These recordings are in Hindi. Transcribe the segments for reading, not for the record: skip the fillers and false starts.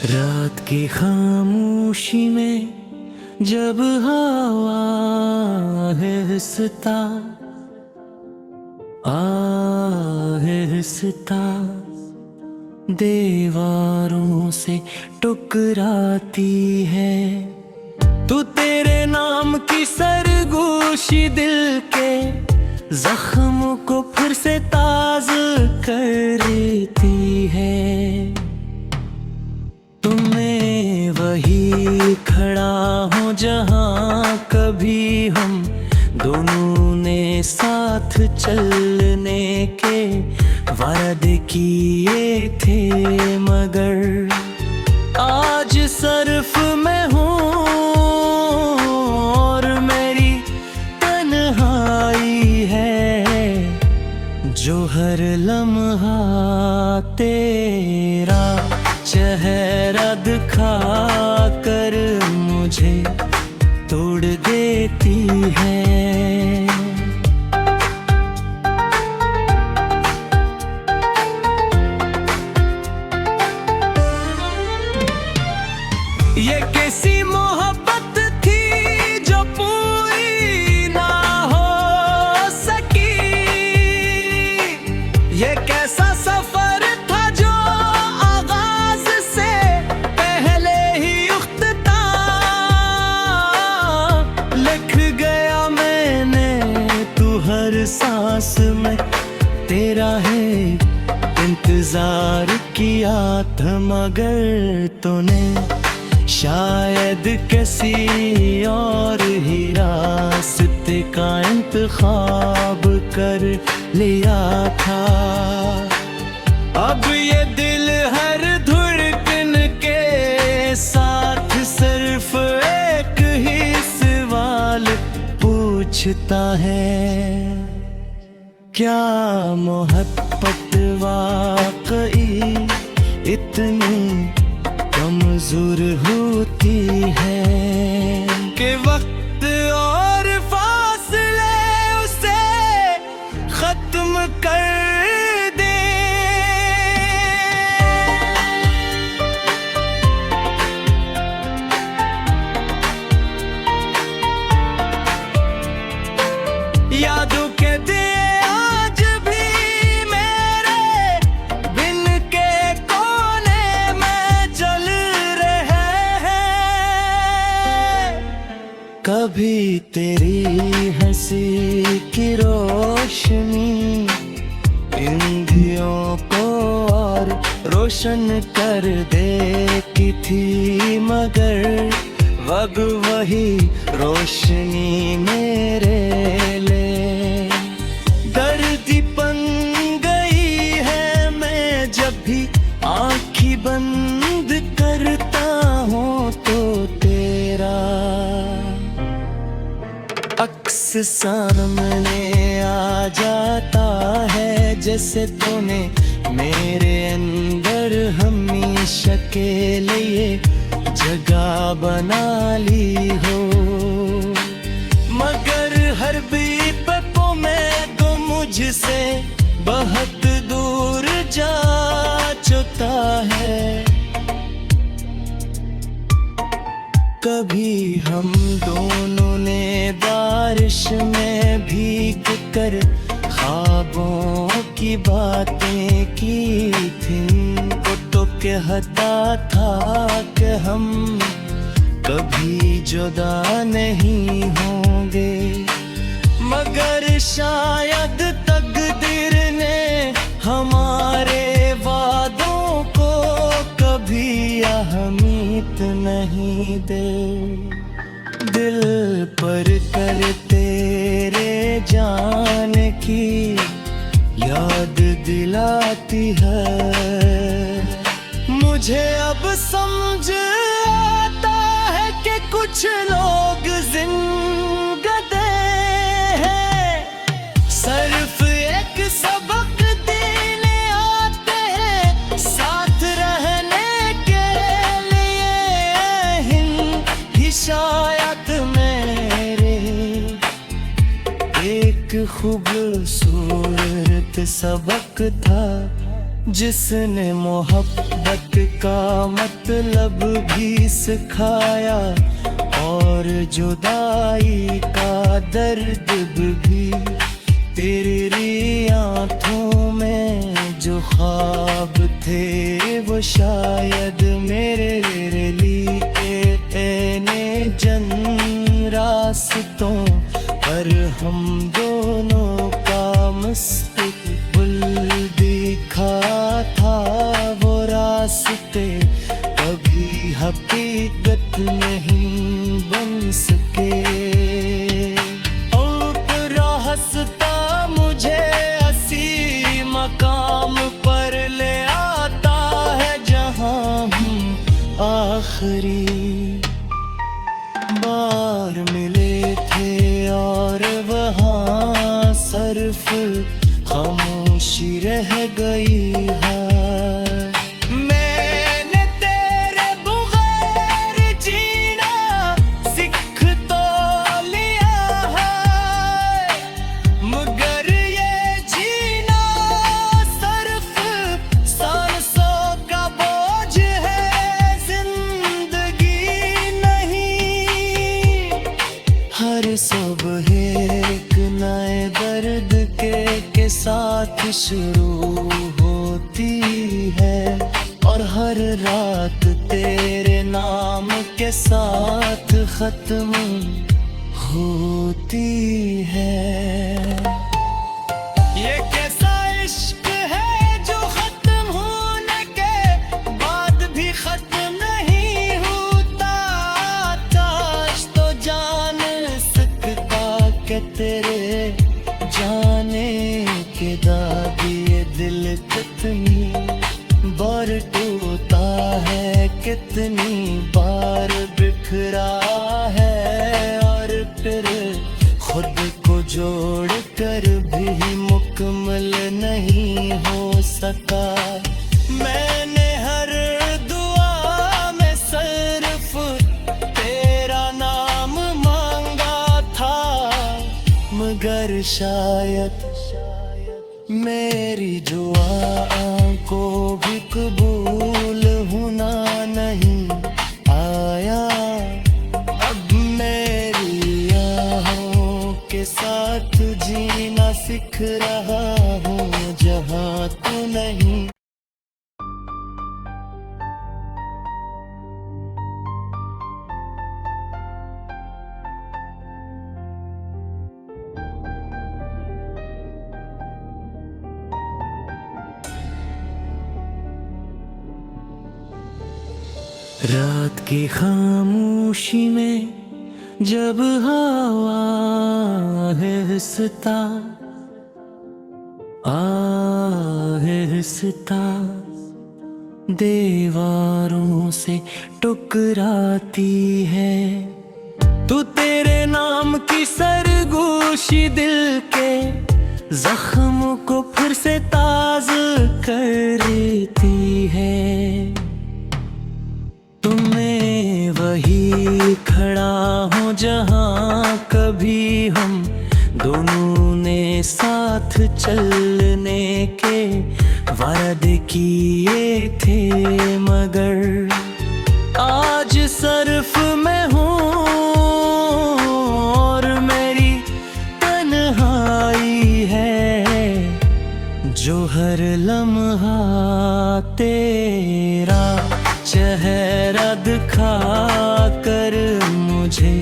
रात की खामोशी में जब हवा आहिस्ता आहिस्ता दीवारों से टकराती है, तू तेरे नाम की सरगोशी दिल के जख्म को फिर से ताज़ा करती है। तुम्हें वही खड़ा हो जहां कभी हम दोनों ने साथ चलने के वादे किए थे, मगर आज सिर्फ मैं हूँ और मेरी तन्हाई है, जो हर लम्हा तेरा चेहरा दिखा कर मुझे तोड़ देती है। ये कैसी मोहब्बत थी जो पूरी ना हो सकी, ये कैसा सफर था जो आगाज से पहले ही उख्तता लिख गया मैंने, तू हर सांस में तेरा है इंतजार किया था, मगर तूने शायद किसी और ही रास्ते का इंतखाब कर लिया था। अब ये दिल हर धड़कन के साथ सिर्फ एक ही सवाल पूछता है, क्या मोहब्बत वाकई इतनी कमजोर होती है कि वक्त और फासले उसे खत्म कर दे। यादों के दे आज भी मेरे बिन के कोने में जल रहे हैं, कभी तेरी हंसी की रोशनी इन दियों को और रोशन कर देती थी, मगर वग वही रोशनी मेरे लिए दर्दी बन गई है। मैं जब भी आँखें बंद करता हूँ तो तेरा अक्स सामने आ जाता है, जैसे तूने मेरे अंदर हमेशा के लिए जगह बना ली हो, मगर हर पलों में तो मुझसे बहुत दूर जा चुका है। कभी हम दोनों ने बारिश में भीग कर ख्वाबों की बातें की थी, तो कहता था कि हम कभी जुदा नहीं होंगे, मगर शायद तकदीर ने हमारे वादों को कभी अहमियत नहीं दे। दिल पर कर तेरे जाने की याद दिलाती है, मुझे अब समझ आता है कि कुछ लोग जिंदगी हैं, सिर्फ एक सबक देने आते हैं, साथ रहने के लिए ही शायद मेरे एक खूबसूरत सबक था जिसने मोहब्बत का मतलब भी सिखाया और जुदाई का दर्द भी। तेरी आँखों में जो ख्वाब थे वो शायद मेरे लिए ने जन रास्तों पर हम दोनों का मुस्तक़बिल दिखा था। वो रास्ते कभी हकीकत नहीं बन सके। ऊपरा हंसता मुझे हंसी मकाम पर ले आता है जहाँ हम आखिरी बार मिले थे, और वहाँ सिर्फ खामोशी रह गई है। मैंने तेरे बगैर जीना सीख तो लिया है, मगर ये जीना सिर्फ सांसों का बोझ है, जिंदगी नहीं। हर सुबह एक नए दर्द के साथ शुरू होती है, और हर रात तेरे नाम के साथ खत्म होती है। ये कैसा इश्क है जो खत्म होने के बाद भी खत्म नहीं होता। काश तो जान सकता कि तेरे जाने के बाद ये दिल कितनी बार टूटा है, कितनी बार बिखरा है, और फिर खुद को जोड़ कर भी मुकम्मल नहीं हो सका। मैंने हर दुआ में सिर्फ तेरा नाम मांगा था, मगर शायद मेरी दुआ को भी कबूल होना नहीं आया। अब मेरी आहों के साथ जीना सीख रहा हूँ जहाँ तू नहीं। रात की खामोशी में जब हवा आहिस्ता आहिस्ता दीवारों से टकराती है, तू तेरे नाम की सरगोशी दिल के जख्म को फिर से ताज़ा करती है। तुम्हें वही खड़ा हूँ जहाँ कभी हम दोनों ने साथ चलने के वादे किए थे, मगर आज सिर्फ मैं हूँ और मेरी तन्हाई है, जो हर लम्हा तेरा चेहरा दिखा कर मुझे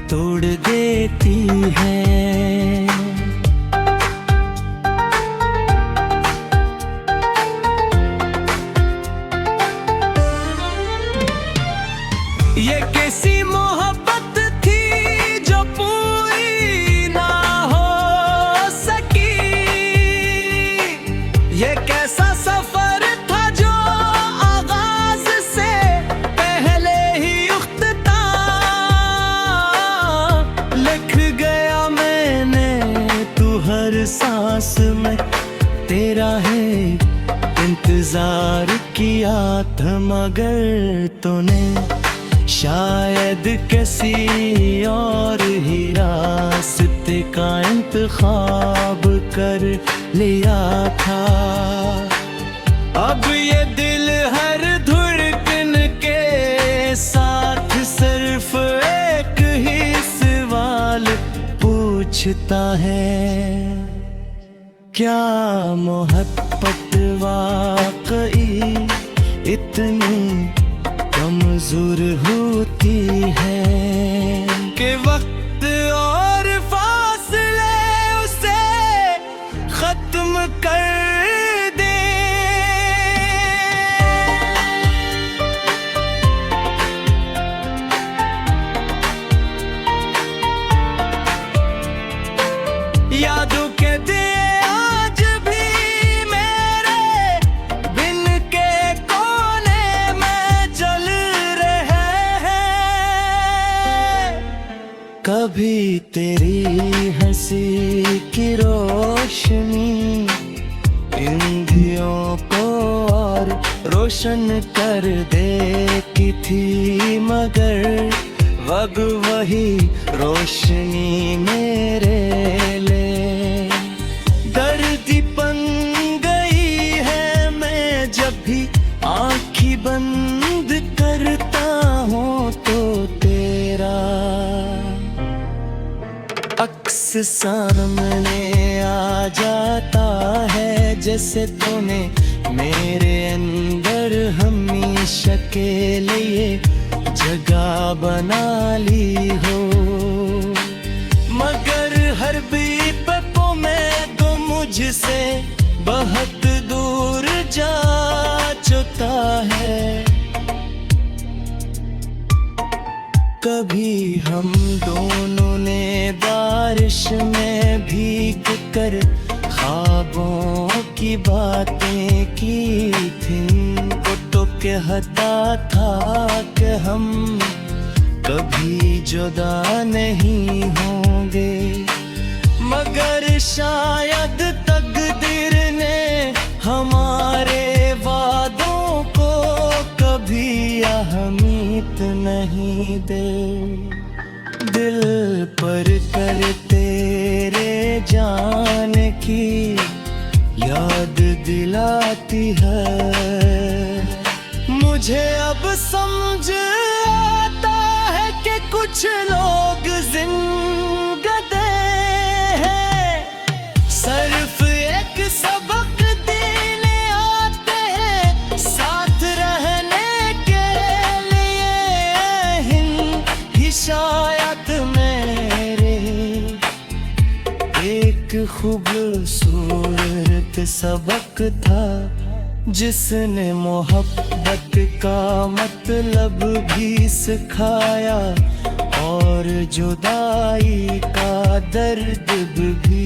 तोड़ देती है। ये कैसी मोहब्बत थी जो पूरी ना हो सकी, ये कैसा सफर था जो आगाज से पहले ही उख्ता लिख गया मैंने। तू हर सांस में तेरा है इंतजार किया था, मगर तूने शायद किसी और ही रास्ते का इंतखाब कर लिया था। अब ये दिल हर धड़कन के साथ सिर्फ एक ही सवाल पूछता है, क्या मोहब्बत वाकई इतनी कमजोर होती है कि वक्त और फासले उसे खत्म कर दे। यादों के दिए आज भी मेरे बिन के कोने में जल रहे हैं। कभी तेरी हंसी की रोशनी इन दियों को और रोशन कर देती थी, मगर वग वही रोशनी मेरे लिए दर्दी बन गई है। मैं जब भी आँखें बंद करता हूँ तो तेरा अक्स सामने आ जाता है, जैसे तूने मेरे अंदर हमेशा के लिए जगह बना ली हो। मगर हर बीप पे मैं तो मुझसे बहुत दूर जा चुका है। कभी हम दोनों ने बारिश में भीग कर ख्वाबों की बातें की थी। वो तो कहता था कि हम कभी जुदा नहीं होंगे, मगर शायद तकदीर ने हमारे वादों को कभी अहमियत नहीं दे। दिल पर कर तेरे जाने की याद दिलाती है। मुझे अब समझ आता है कि कुछ लोग जिंदगी हैं, सिर्फ एक सबक देने आते हैं, साथ रहने के लिए ही शायद मेरे एक खूबसूरत सबक था, जिसने मोहब्बत का मतलब भी सिखाया और जुदाई का दर्द भी।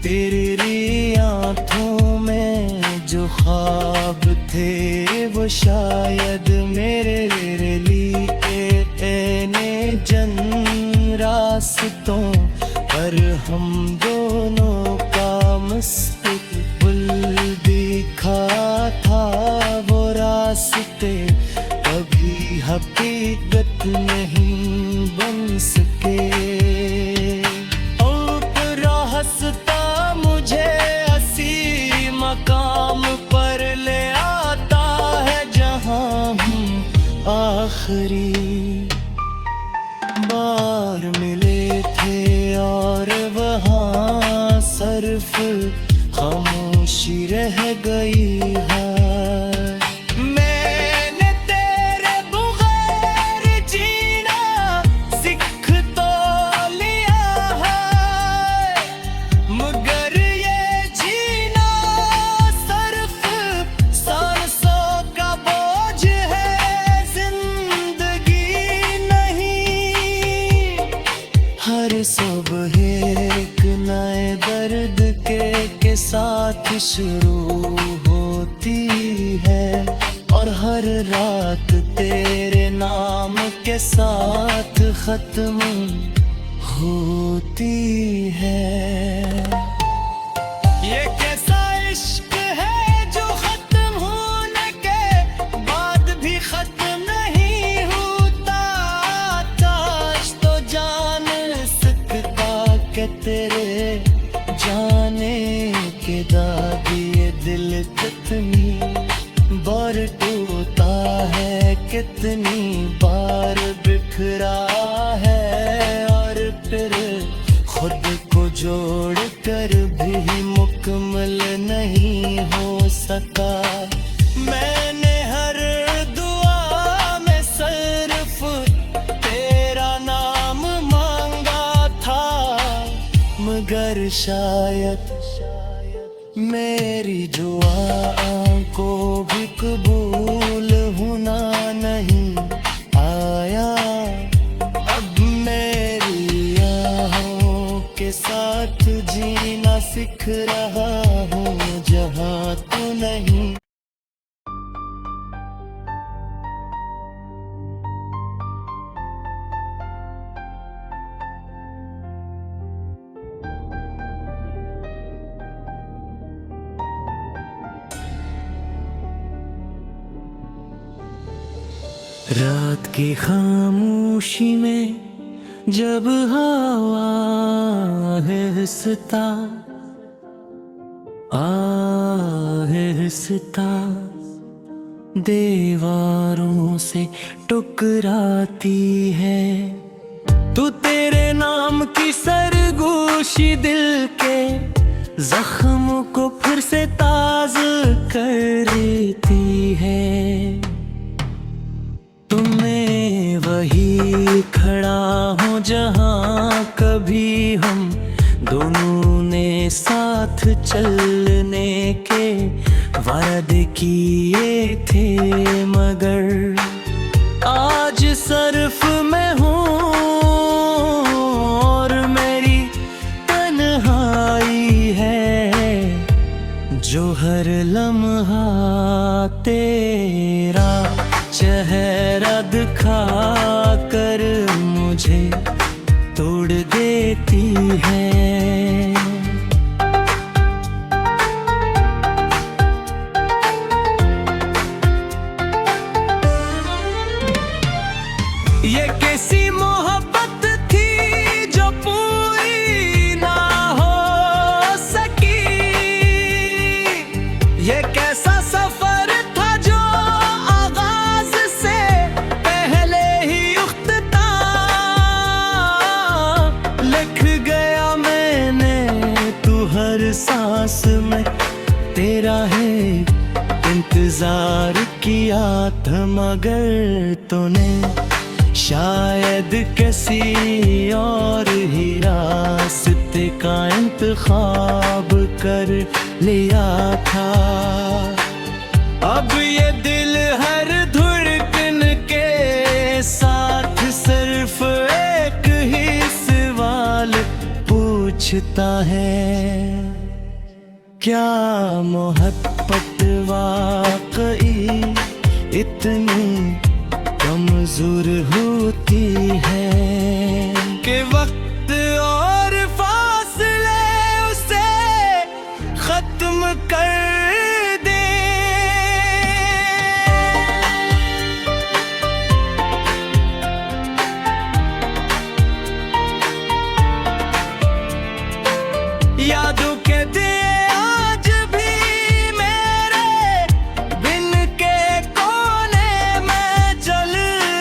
तेरी आँखों में जो ख्वाब थे वो शायद मेरे लिए ने जन रास्तों पर हम दोनों का मुस्तकबिल दिखा था। वो रास्ते कभी हकीकत नहीं बन सके। ऊपरा हंसता मुझे हंसी मकाम पर ले आता है, जहाँ हम आखिरी बार मिले थे और वहाँ सिर्फ खामोशी रह गई है। मैंने तेरे बगैर जीना सीख तो लिया है, मगर ये जीना सिर्फ सांसों का बोझ है, जिंदगी नहीं। हर सुबह एक नए दर्द के साथ शुरू होती है, और हर रात तेरे नाम के साथ खत्म होती है। ये कैसा इश्क है जो खत्म होने के बाद भी खत्म नहीं होता। काश तो जान सकता कि तेरे जाने के बाद ये दिल कितनी और टूटा है, कितनी बार बिखरा है, और फिर खुद को जोड़ कर भी मुकम्मल नहीं हो सका। मैंने हर दुआ में सिर्फ तेरा नाम मांगा था, मगर शायद मेरी दुआ को भी कबूल होना नहीं आया। अब मेरी आहों के साथ जीना सीख रहा हूँ जहाँ तू नहीं। रात की खामोशी में जब हवा आहिस्ता आहिस्ता दीवारों से टकराती है, तू तेरे नाम की सरगोशी दिल के जख्म को फिर से ताज़ा करती है। तुम्हें वही खड़ा हो जहाँ कभी हम दोनों ने साथ चलने के वादे किए थे, मगर आज सिर्फ मैं हूँ और मेरी तन्हाई है, जो हर लम्हा तेरा चेहरा दिखा कर मुझे तोड़ देती है। ये कैसी मोहब्बत थी जो पूरी ना हो सकी, ये कैसा सफर था जो आगाज से पहले ही उख्ता लिख गया मैंने। तू हर सांस में तेरा है इंतजार किया था, मगर तूने शायद किसी और ही रास्ते का इंतखाब कर लिया था। अब ये दिल हर धड़कन के साथ सिर्फ एक ही सवाल पूछता है, क्या मोहब्बत वाकई इतनी कमजोर होती है कि वक्त और फासले उसे खत्म कर दे। यादों के दे आज भी मेरे बिन के कोने में जल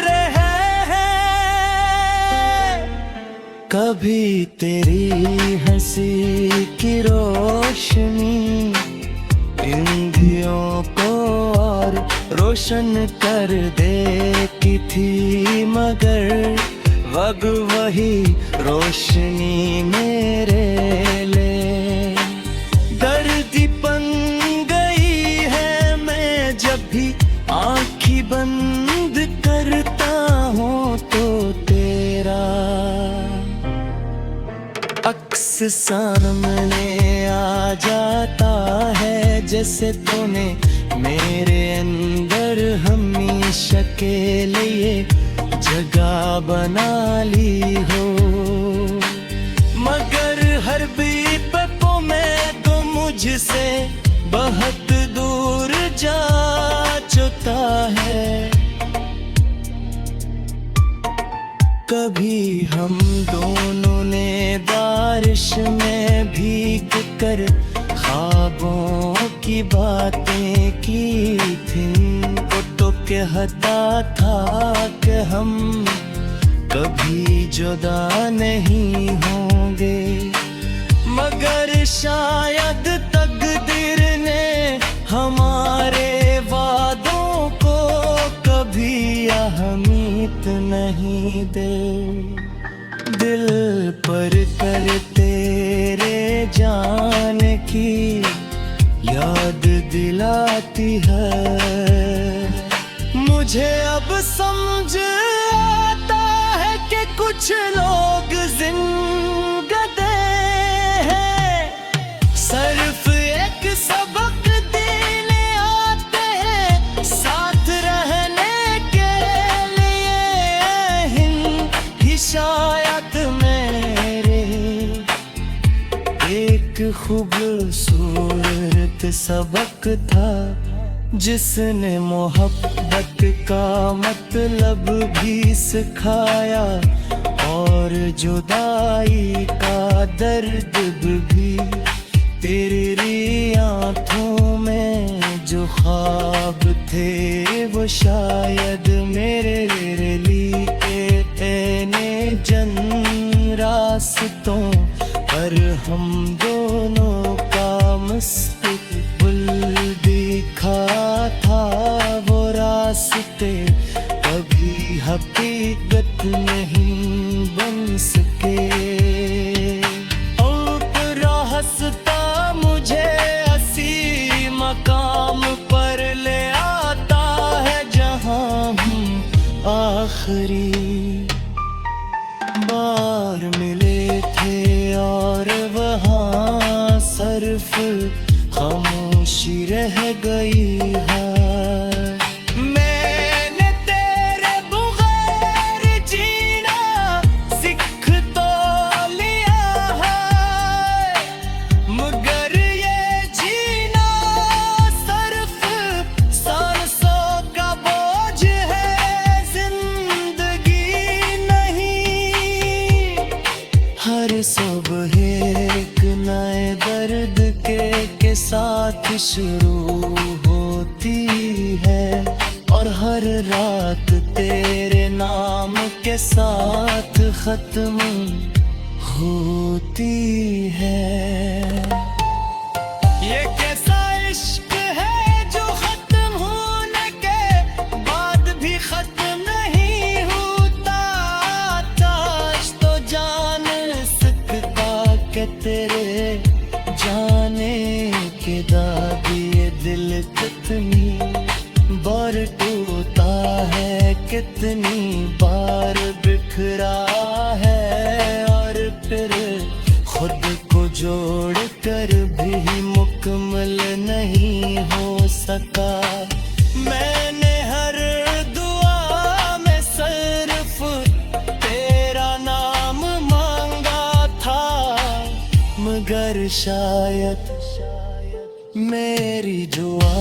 रहे हैं। कभी तेरी हंसी की रोशनी इन दियों को और रोशन कर देती थी, मगर वग वही रोशनी मेरे लिए दर्द बन गई है। मैं जब भी आँखें बंद करता हूँ तो तेरा अक्स सामने आ जाता है, जैसे तूने मेरे अंदर हमेशा के लिए जगह बना ली हो। मगर हर बीप पे मैं तो मुझसे बहुत दूर जा चुका है। कभी हम दोनों ने बारिश में भीग कर ख्वाबों की बातें की थी, वो तो कहता था कि हम कभी जुदा नहीं होंगे। मगर शायद तकदीर ने हमारे वादों को कभी अहमियत नहीं दे। दिल पर कर तेरे जाने की याद दिलाती है। मुझे अब समझ आता है कि कुछ लोग जिंदगी हैं, सिर्फ एक सबक देने आते हैं, साथ रहने के लिए ही शायद मेरे एक खूबसूरत सबक था, जिसने मोहब्बत का मतलब भी सिखाया और जुदाई का दर्द भी। तेरी आँखों में जो ख्वाब थे वो शायद मेरे लिए ने जन रास्तों पर हम दोनों का मुस्तकबिल दिखा था। वो रास्ते कभी हकीकत नहीं बन सके। ऊपरा हंसता मुझे हंसी मकाम पर ले आता है, जहां हम आखिरी बार मिले थे और वहाँ सिर्फ खामोशी रह गई है। मैंने तेरे बगैर जीना सीख तो लिया है, मगर ये जीना सिर्फ सांसों का बोझ है, जिंदगी नहीं। हर सुबह एक नए दर्द के साथ शुरू होती है, और हर रात तेरे नाम के साथ खत्म होती है। ये कैसा इश्क है जो खत्म होने के बाद भी खत्म नहीं होता। काश तो जान सकता कि तेरे जाने के बाद ये दिल कितनी बार टूटा है, कितनी बार बिखरा है, और फिर खुद को जोड़ कर भी मुकम्मल नहीं हो सका। मैंने हर दुआ में सिर्फ तेरा नाम मांगा था, मगर शायद मेरी दुआ